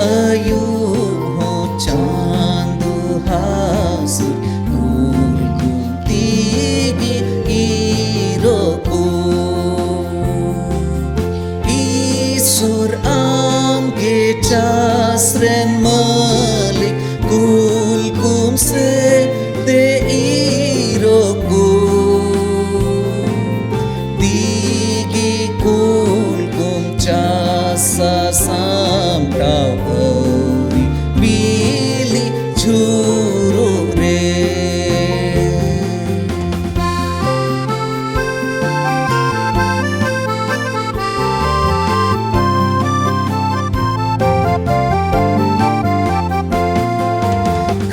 ayub ho chandu hasur kul tigi iroko isur amge chasren malik kul kumse te iroko tigi kul kum chasa samtau auri bili churu re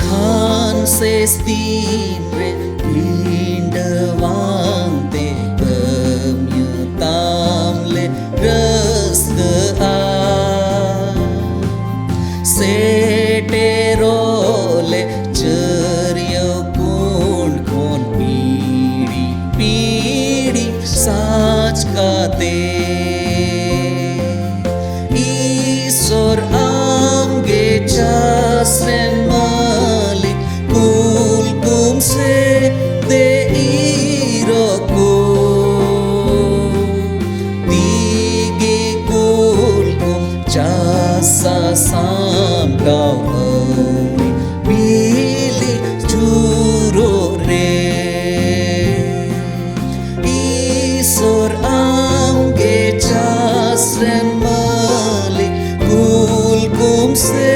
khan se stin re pindawang te kamyutam le ras a seterole cheryo kun kon pidi pidi sach kate isor amge chasren malik kul kum se te iroko tigi kul kum chasa samtau auri bili churu re isor amge chasren malik kul kum se